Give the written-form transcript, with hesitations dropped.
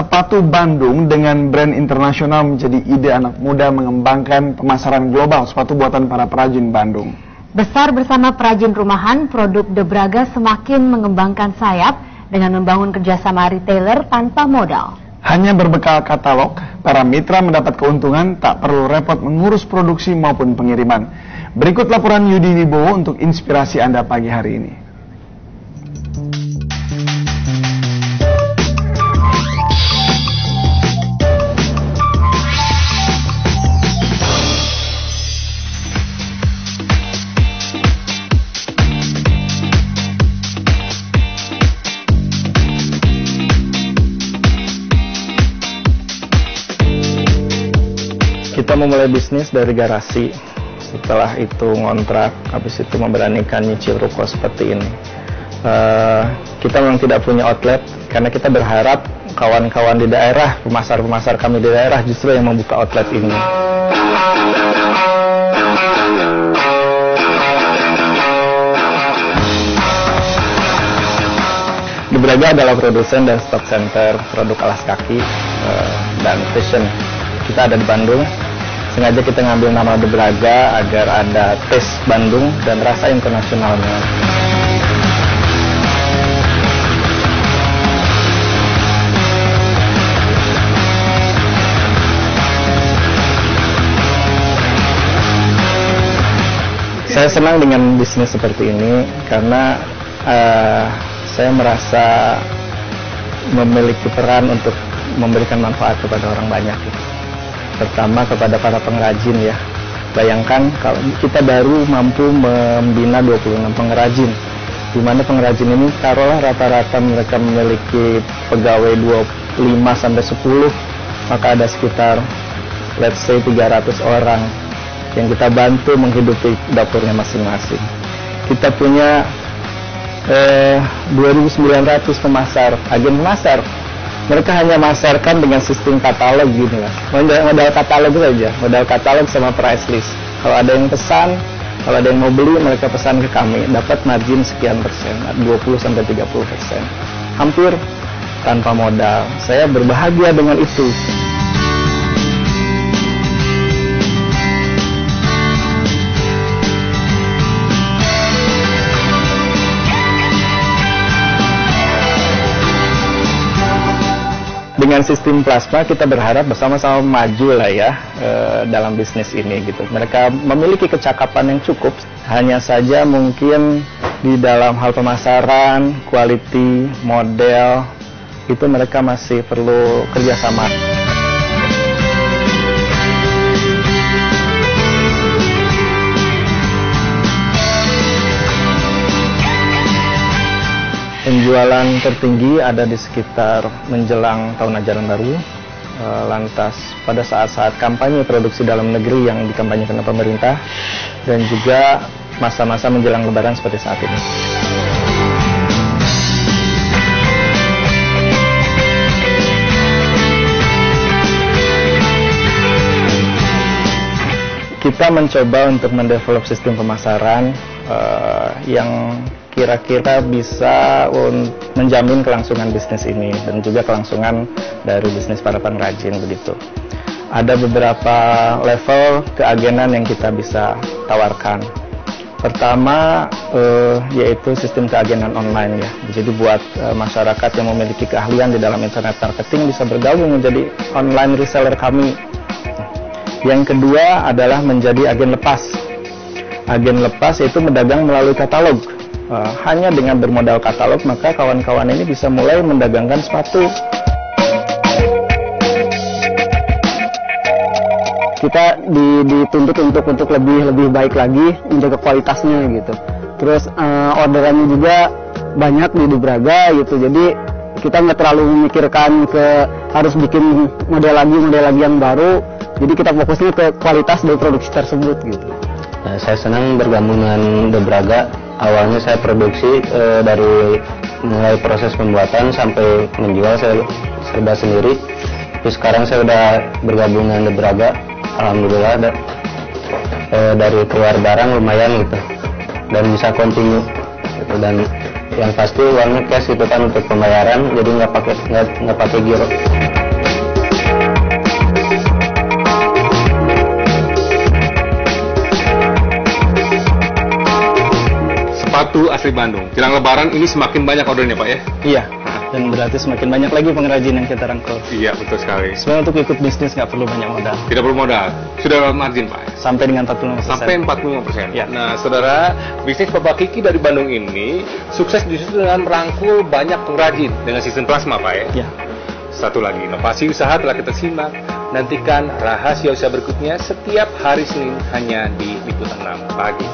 Sepatu Bandung dengan brand internasional menjadi ide anak muda mengembangkan pemasaran global sepatu buatan para perajin Bandung. Besar bersama perajin rumahan, produk The Braga semakin mengembangkan sayap dengan membangun kerjasama retailer tanpa modal. Hanya berbekal katalog, para mitra mendapat keuntungan tak perlu repot mengurus produksi maupun pengiriman. Berikut laporan Yudi Wibowo untuk inspirasi Anda pagi hari ini. Kita memulai bisnis dari garasi, setelah itu ngontrak, habis itu memberanikan nyicil ruko seperti ini. Kita memang tidak punya outlet, karena kita berharap kawan-kawan di daerah, pemasar-pemasar kami di daerah justru yang membuka outlet ini. The Braga adalah produsen dan stock center produk alas kaki dan fashion. Kita ada di Bandung. Sengaja kita ngambil nama The Braga agar ada taste Bandung dan rasa internasionalnya. Saya senang dengan bisnis seperti ini karena saya merasa memiliki peran untuk memberikan manfaat kepada orang banyak. Pertama kepada para pengrajin ya. Bayangkan kalau kita baru mampu membina 26 pengrajin, di mana pengrajin ini taruhlah rata-rata mereka memiliki pegawai 25 sampai 10, maka ada sekitar let's say 300 orang yang kita bantu menghidupi dapurnya masing-masing. Kita punya 2.900 pemasar, agen pemasar. Mereka hanya masarkan dengan sistem katalog gini lah. Modal katalog saja, modal katalog sama price list. Kalau ada yang pesan, kalau ada yang mau beli, mereka pesan ke kami, dapat margin sekian persen, 20-30%. Hampir tanpa modal. Saya berbahagia dengan itu. Dengan sistem plasma kita berharap bersama-sama maju lah ya dalam bisnis ini gitu. Mereka memiliki kecakapan yang cukup, hanya saja mungkin di dalam hal pemasaran, quality, model itu mereka masih perlu kerjasama. Penjualan tertinggi ada di sekitar menjelang tahun ajaran baru, lantas pada saat-saat kampanye produksi dalam negeri yang dikampanyekan oleh pemerintah, dan juga masa-masa menjelang lebaran seperti saat ini. Kita mencoba untuk mendevelop sistem pemasaran yang kira-kira bisa menjamin kelangsungan bisnis ini dan juga kelangsungan dari bisnis para pengrajin begitu. Ada beberapa level keagenan yang kita bisa tawarkan. Pertama yaitu sistem keagenan online ya. Jadi buat masyarakat yang memiliki keahlian di dalam internet marketing bisa bergabung menjadi online reseller kami. Yang kedua adalah menjadi agen lepas. Agen lepas yaitu mendagang melalui katalog. Hanya dengan bermodal katalog maka kawan-kawan ini bisa mulai mendagangkan sepatu. Kita dituntut untuk lebih baik lagi menjaga kualitasnya gitu. Terus orderannya juga banyak di The Braga gitu. Jadi kita nggak terlalu memikirkan harus bikin model lagi yang baru. Jadi kita fokusnya ke kualitas dari produksi tersebut gitu. Saya senang bergabung dengan The Braga. Awalnya saya produksi dari mulai proses pembuatan sampai menjual saya serba sendiri. Terus sekarang saya udah bergabung dengan The Braga. Alhamdulillah dari keluar barang lumayan gitu. Dan bisa continue gitu. Dan Yang pasti uangnya cash itu kan untuk pembayaran, jadi nggak pakai giro. Sepatu asli Bandung. Jelang Lebaran ini semakin banyak ordernya Pak ya? Iya, dan berarti semakin banyak lagi pengrajin yang kita rangkul. Iya, betul sekali. Sebenarnya untuk ikut bisnis nggak perlu banyak modal. Tidak perlu modal. Sudah dapat margin Pak? Sampai dengan 45%. Sampai 45%. Ya. Nah, saudara, bisnis Bapak Kiki dari Bandung ini sukses justru dengan merangkul banyak pengrajin dengan sistem plasma Pak ya? Ya. Satu lagi, inovasi usaha telah kita simak. Nantikan rahasia usaha berikutnya setiap hari Senin hanya di Liputan 6 pagi.